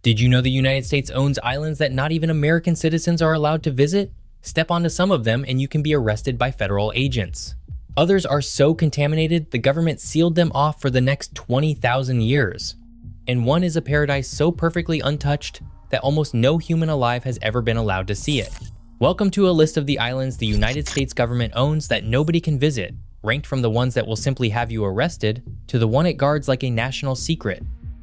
Did you know the United States owns islands that not even American citizens are allowed to visit? Step onto some of them and you can be arrested by federal agents. Others are so contaminated, the government sealed them off for the next 20,000 years. And one is a paradise so perfectly untouched that almost no human alive has ever been allowed to see it. Welcome to a list of the islands the United States government owns that nobody can visit, ranked from the ones that will simply have you arrested to the one it guards like a national secret.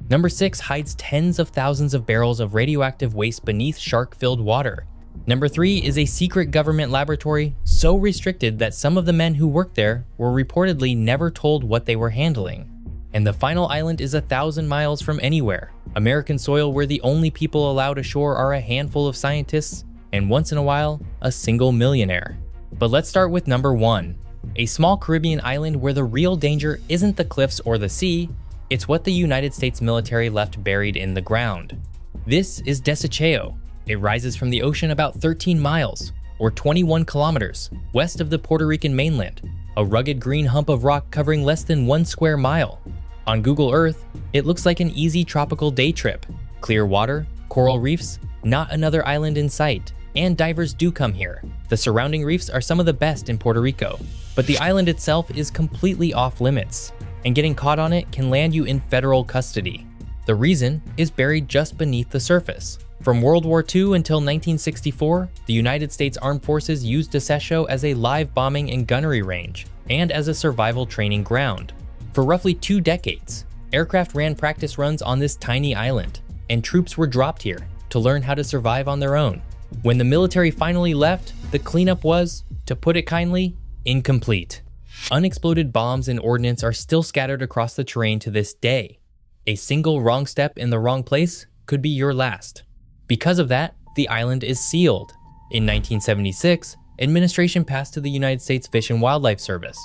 Number 6 hides tens of thousands of barrels of radioactive waste beneath shark-filled water. Number 3 is a secret government laboratory so restricted that some of the men who worked there were reportedly never told what they were handling. And the final island is 1,000 miles from anywhere, American soil where the only people allowed ashore are a handful of scientists, and once in a while, a single millionaire. But let's start with number 1, a small Caribbean island where the real danger isn't the cliffs or the sea, it's what the United States military left buried in the ground. This is Desecheo. It rises from the ocean about 13 miles, or 21 kilometers, west of the Puerto Rican mainland, a rugged green hump of rock covering less than 1 square mile. On Google Earth, it looks like an easy tropical day trip. Clear water, coral reefs, not another island in sight, and divers do come here. The surrounding reefs are some of the best in Puerto Rico, but the island itself is completely off limits, and getting caught on it can land you in federal custody. The reason is buried just beneath the surface. From World War II until 1964, the United States Armed Forces used Desecheo as a live bombing and gunnery range, and as a survival training ground. For roughly 2 decades, aircraft ran practice runs on this tiny island, and troops were dropped here to learn how to survive on their own. When the military finally left, the cleanup was, to put it kindly, incomplete. Unexploded bombs and ordnance are still scattered across the terrain to this day. A single wrong step in the wrong place could be your last. Because of that, the island is sealed. In 1976, administration passed to the United States Fish and Wildlife Service.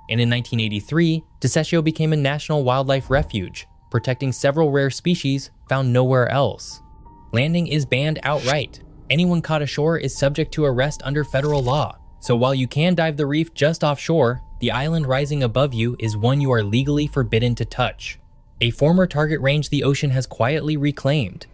And in 1983, Desecheo became a national wildlife refuge, protecting several rare species found nowhere else. Landing is banned outright. Anyone caught ashore is subject to arrest under federal law. So while you can dive the reef just offshore, the island rising above you is one you are legally forbidden to touch. A former target range the ocean has quietly reclaimed.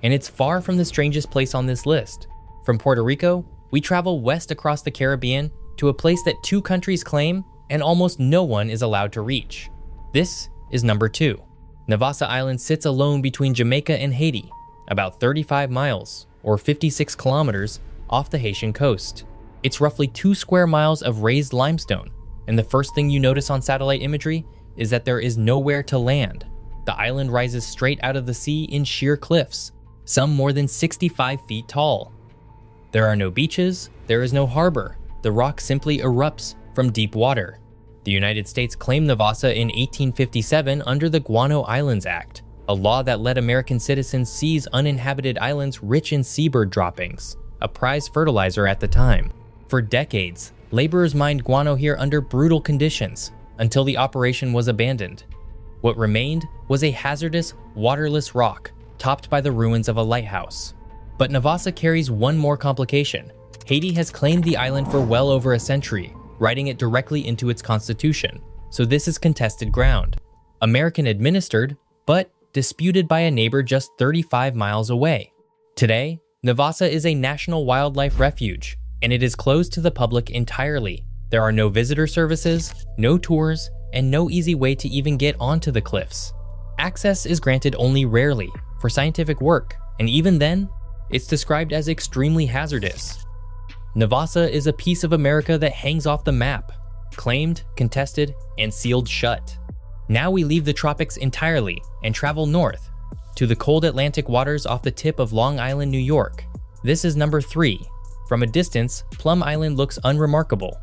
And it's far from the strangest place on this list. From Puerto Rico, we travel west across the Caribbean to a place that 2 countries claim and almost no one is allowed to reach. This is number 2. Navassa Island sits alone between Jamaica and Haiti, about 35 miles, or 56 kilometers, off the Haitian coast. It's roughly 2 square miles of raised limestone, and the first thing you notice on satellite imagery is that there is nowhere to land. The island rises straight out of the sea in sheer cliffs, some more than 65 feet tall. There are no beaches, there is no harbor, the rock simply erupts from deep water. The United States claimed Navassa in 1857 under the Guano Islands Act, a law that let American citizens seize uninhabited islands rich in seabird droppings, a prized fertilizer at the time. For decades, laborers mined guano here under brutal conditions, until the operation was abandoned. What remained was a hazardous, waterless rock, topped by the ruins of a lighthouse. But Navassa carries one more complication. Haiti has claimed the island for well over a century, writing it directly into its constitution, so this is contested ground. American administered, but disputed by a neighbor just 35 miles away. Today, Navassa is a national wildlife refuge, and it is closed to the public entirely. There are no visitor services, no tours, and no easy way to even get onto the cliffs. Access is granted only rarely, for scientific work, and even then, it's described as extremely hazardous. Navassa is a piece of America that hangs off the map, claimed, contested, and sealed shut. Now we leave the tropics entirely and travel north, to the cold Atlantic waters off the tip of Long Island, New York. This is number 3. From a distance, Plum Island looks unremarkable.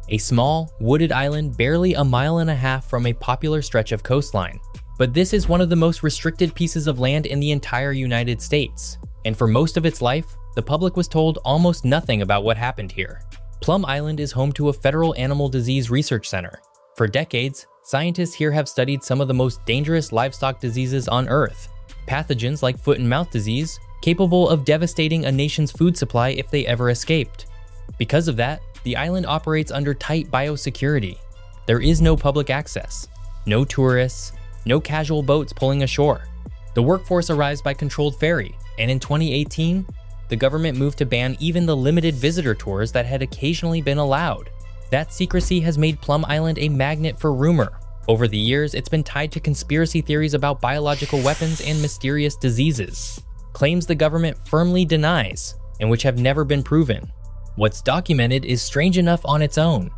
A small, wooded island barely a mile and a half from a popular stretch of coastline. But this is one of the most restricted pieces of land in the entire United States, and for most of its life, the public was told almost nothing about what happened here. Plum Island is home to a federal animal disease research center. For decades, scientists here have studied some of the most dangerous livestock diseases on Earth, pathogens like foot and mouth disease, capable of devastating a nation's food supply if they ever escaped. Because of that, the island operates under tight biosecurity. There is no public access, no tourists, no casual boats pulling ashore. The workforce arrives by controlled ferry, and in 2018, the government moved to ban even the limited visitor tours that had occasionally been allowed. That secrecy has made Plum Island a magnet for rumor. Over the years, it's been tied to conspiracy theories about biological weapons and mysterious diseases, claims the government firmly denies, and which have never been proven. What's documented is strange enough on its own.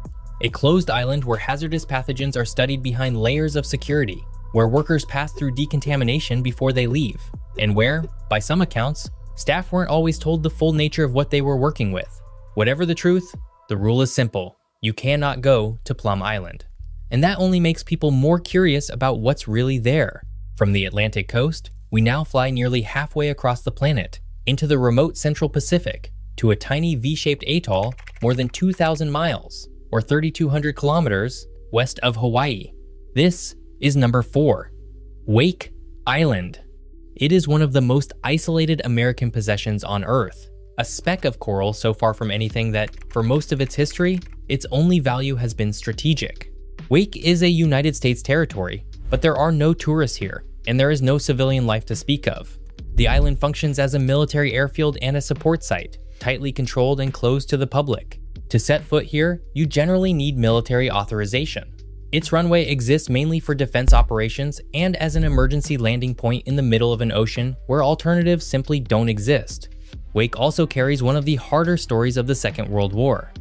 A closed island where hazardous pathogens are studied behind layers of security, where workers pass through decontamination before they leave, and where, by some accounts, staff weren't always told the full nature of what they were working with. Whatever the truth, the rule is simple. You cannot go to Plum Island. And that only makes people more curious about what's really there. From the Atlantic coast, we now fly nearly halfway across the planet, into the remote Central Pacific, to a tiny V-shaped atoll more than 2,000 miles, or 3,200 kilometers, west of Hawaii. This is number 4, Wake Island. It is one of the most isolated American possessions on Earth, a speck of coral so far from anything that, for most of its history, its only value has been strategic. Wake is a United States territory, but there are no tourists here, and there is no civilian life to speak of. The island functions as a military airfield and a support site, tightly controlled and closed to the public. To set foot here, you generally need military authorization. Its runway exists mainly for defense operations and as an emergency landing point in the middle of an ocean where alternatives simply don't exist. Wake also carries one of the harder stories of the Second World War.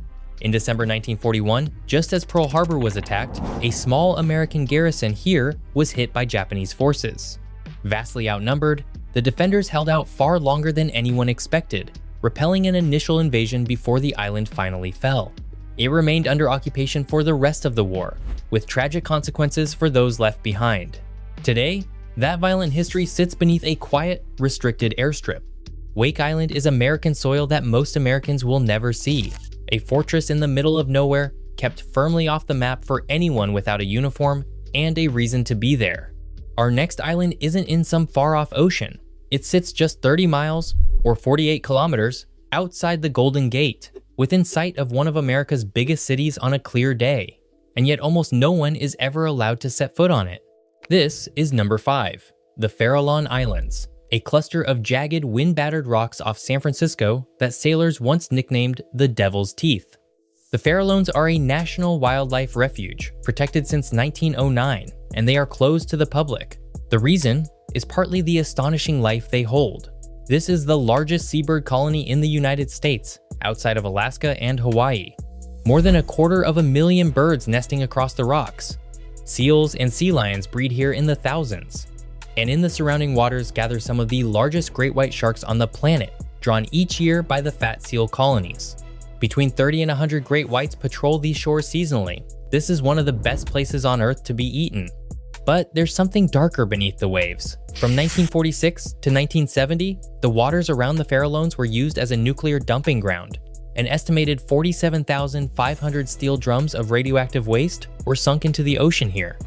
In December 1941, just as Pearl Harbor was attacked, a small American garrison here was hit by Japanese forces. Vastly outnumbered, the defenders held out far longer than anyone expected, repelling an initial invasion before the island finally fell. It remained under occupation for the rest of the war, with tragic consequences for those left behind. Today, that violent history sits beneath a quiet, restricted airstrip. Wake Island is American soil that most Americans will never see, a fortress in the middle of nowhere, kept firmly off the map for anyone without a uniform and a reason to be there. Our next island isn't in some far-off ocean. It sits just 30 miles, or 48 kilometers, outside the Golden Gate, within sight of one of America's biggest cities on a clear day, and yet almost no one is ever allowed to set foot on it. This is number 5, the Farallon Islands, a cluster of jagged, wind-battered rocks off San Francisco that sailors once nicknamed the Devil's Teeth. The Farallones are a national wildlife refuge, protected since 1909, and they are closed to the public. The reason is partly the astonishing life they hold. This is the largest seabird colony in the United States, outside of Alaska and Hawaii. More than 250,000 birds nesting across the rocks. Seals and sea lions breed here in the thousands. And in the surrounding waters gather some of the largest great white sharks on the planet, drawn each year by the fat seal colonies. Between 30 and 100 great whites patrol these shores seasonally. This is one of the best places on Earth to be eaten. But there's something darker beneath the waves. From 1946 to 1970, the waters around the Farallones were used as a nuclear dumping ground. An estimated 47,500 steel drums of radioactive waste were sunk into the ocean here.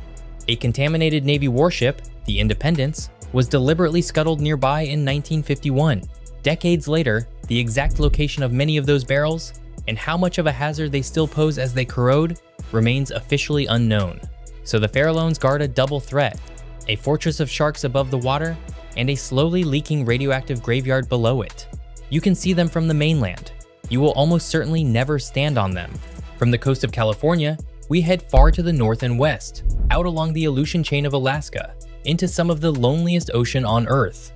A contaminated Navy warship, the Independence, was deliberately scuttled nearby in 1951. Decades later, the exact location of many of those barrels, and how much of a hazard they still pose as they corrode, remains officially unknown. So the Farallones guard a double threat, a fortress of sharks above the water, and a slowly leaking radioactive graveyard below it. You can see them from the mainland. You will almost certainly never stand on them. From the coast of California, we head far to the north and west, out along the Aleutian chain of Alaska, into some of the loneliest ocean on Earth.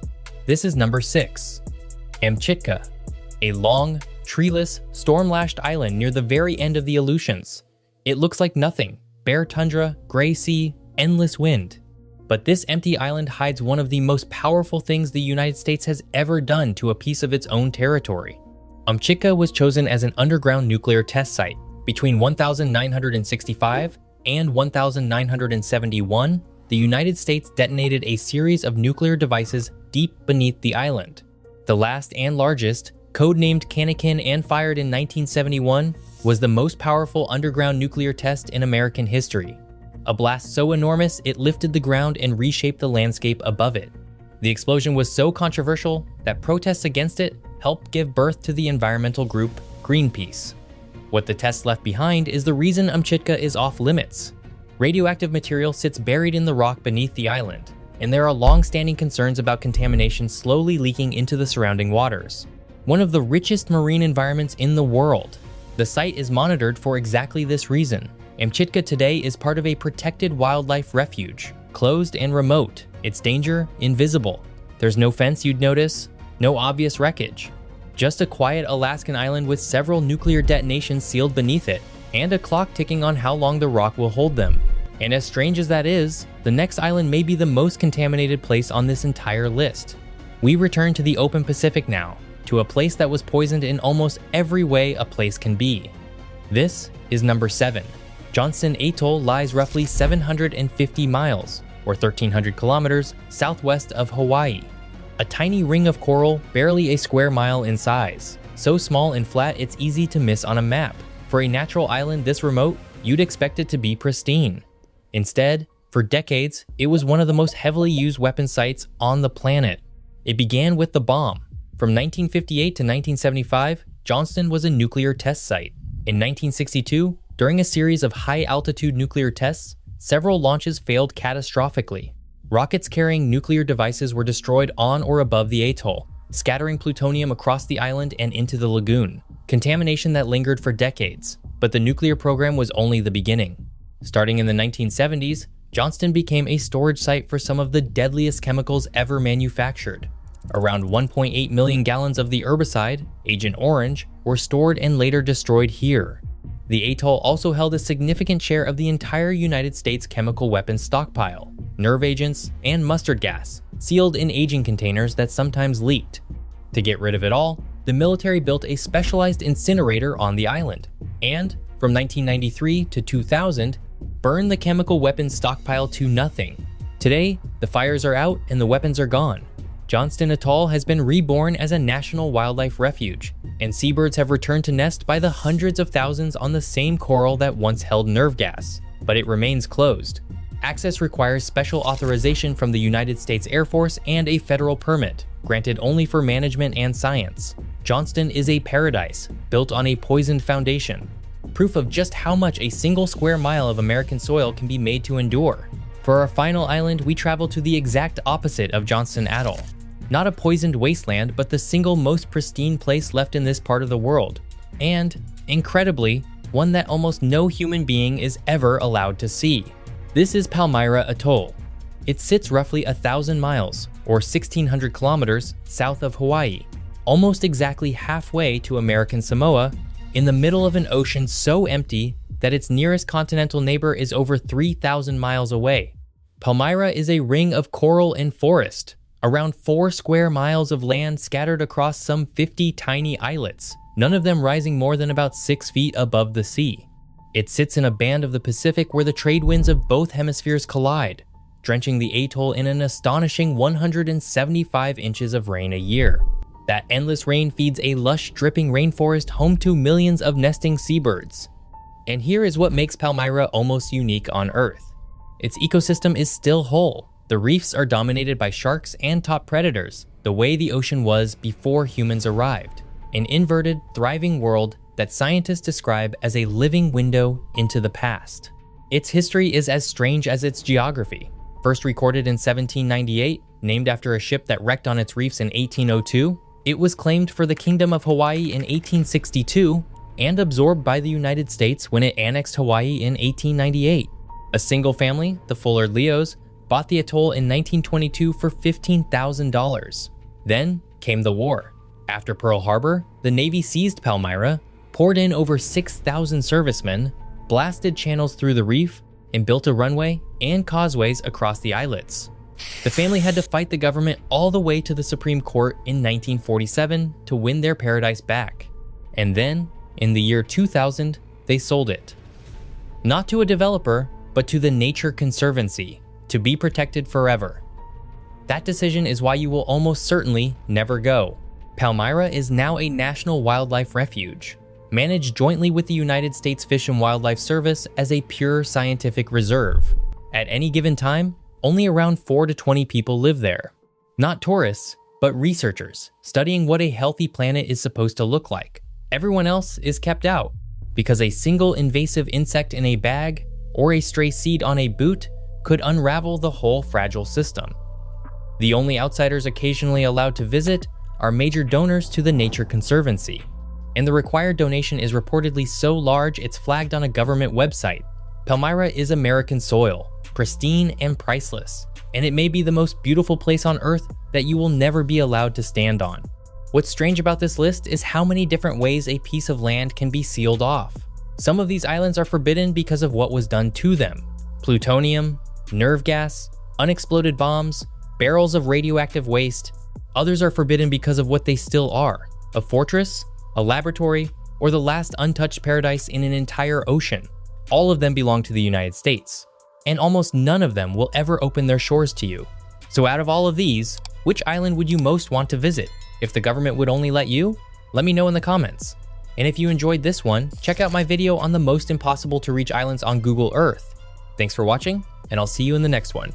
This is number 6, Amchitka, a long, treeless, storm-lashed island near the very end of the Aleutians. It looks like nothing, bare tundra, gray sea, endless wind. But this empty island hides one of the most powerful things the United States has ever done to a piece of its own territory. Amchitka was chosen as an underground nuclear test site. Between 1965 and 1971, the United States detonated a series of nuclear devices deep beneath the island. The last and largest, codenamed Kanakin and fired in 1971, was the most powerful underground nuclear test in American history. A blast so enormous it lifted the ground and reshaped the landscape above it. The explosion was so controversial that protests against it helped give birth to the environmental group Greenpeace. What the test left behind is the reason Amchitka is off limits. Radioactive material sits buried in the rock beneath the island, and there are long-standing concerns about contamination slowly leaking into the surrounding waters. One of the richest marine environments in the world. The site is monitored for exactly this reason. Amchitka today is part of a protected wildlife refuge, closed and remote, its danger invisible. There's no fence you'd notice, no obvious wreckage. Just a quiet Alaskan island with several nuclear detonations sealed beneath it, and a clock ticking on how long the rock will hold them. And as strange as that is, the next island may be the most contaminated place on this entire list. We return to the open Pacific now, to a place that was poisoned in almost every way a place can be. This is number 7. Johnston Atoll lies roughly 750 miles, or 1,300 kilometers, southwest of Hawaii. A tiny ring of coral, barely a square mile in size. So small and flat it's easy to miss on a map. For a natural island this remote, you'd expect it to be pristine. Instead, for decades, it was one of the most heavily used weapon sites on the planet. It began with the bomb. From 1958 to 1975, Johnston was a nuclear test site. In 1962, during a series of high-altitude nuclear tests, several launches failed catastrophically. Rockets carrying nuclear devices were destroyed on or above the atoll, scattering plutonium across the island and into the lagoon. Contamination that lingered for decades, but the nuclear program was only the beginning. Starting in the 1970s, Johnston became a storage site for some of the deadliest chemicals ever manufactured. Around 1.8 million gallons of the herbicide, Agent Orange, were stored and later destroyed here. The atoll also held a significant share of the entire United States chemical weapons stockpile, nerve agents, and mustard gas, sealed in aging containers that sometimes leaked. To get rid of it all, the military built a specialized incinerator on the island, and, from 1993 to 2000, burned the chemical weapons stockpile to nothing. Today, the fires are out and the weapons are gone. Johnston Atoll has been reborn as a national wildlife refuge, and seabirds have returned to nest by the hundreds of thousands on the same coral that once held nerve gas, but it remains closed. Access requires special authorization from the United States Air Force and a federal permit, granted only for management and science. Johnston is a paradise, built on a poisoned foundation. Proof of just how much a single square mile of American soil can be made to endure. For our final island, we travel to the exact opposite of Johnston Atoll. Not a poisoned wasteland, but the single most pristine place left in this part of the world. And, incredibly, one that almost no human being is ever allowed to see. This is Palmyra Atoll. It sits roughly 1,000 miles, or 1,600 kilometers, south of Hawaii, almost exactly halfway to American Samoa, in the middle of an ocean so empty that its nearest continental neighbor is over 3,000 miles away. Palmyra is a ring of coral and forest, around 4 square miles of land scattered across some 50 tiny islets, none of them rising more than about 6 feet above the sea. It sits in a band of the Pacific where the trade winds of both hemispheres collide, drenching the atoll in an astonishing 175 inches of rain a year. That endless rain feeds a lush, dripping rainforest home to millions of nesting seabirds. And here is what makes Palmyra almost unique on Earth. Its ecosystem is still whole. The reefs are dominated by sharks and top predators, the way the ocean was before humans arrived. An inverted, thriving world that scientists describe as a living window into the past. Its history is as strange as its geography. First recorded in 1798, named after a ship that wrecked on its reefs in 1802, it was claimed for the Kingdom of Hawaii in 1862 and absorbed by the United States when it annexed Hawaii in 1898. A single family, the Fullard Leos, bought the atoll in 1922 for $15,000. Then came the war. After Pearl Harbor, the Navy seized Palmyra, poured in over 6,000 servicemen, blasted channels through the reef, and built a runway and causeways across the islets. The family had to fight the government all the way to the Supreme Court in 1947 to win their paradise back. And then, in the year 2000, they sold it. Not to a developer, but to the Nature Conservancy, to be protected forever. That decision is why you will almost certainly never go. Palmyra is now a national wildlife refuge, managed jointly with the United States Fish and Wildlife Service as a pure scientific reserve. At any given time, only around 4 to 20 people live there. Not tourists, but researchers studying what a healthy planet is supposed to look like. Everyone else is kept out, because a single invasive insect in a bag or a stray seed on a boot could unravel the whole fragile system. The only outsiders occasionally allowed to visit are major donors to the Nature Conservancy, and the required donation is reportedly so large it's flagged on a government website. Palmyra is American soil, pristine and priceless, and it may be the most beautiful place on Earth that you will never be allowed to stand on. What's strange about this list is how many different ways a piece of land can be sealed off. Some of these islands are forbidden because of what was done to them: plutonium, nerve gas, unexploded bombs, barrels of radioactive waste. Others are forbidden because of what they still are: a fortress, a laboratory, or the last untouched paradise in an entire ocean. All of them belong to the United States, and almost none of them will ever open their shores to you. So out of all of these, which island would you most want to visit? If the government would only let you, let me know in the comments. And if you enjoyed this one, check out my video on the most impossible to reach islands on Google Earth. Thanks for watching, and I'll see you in the next one.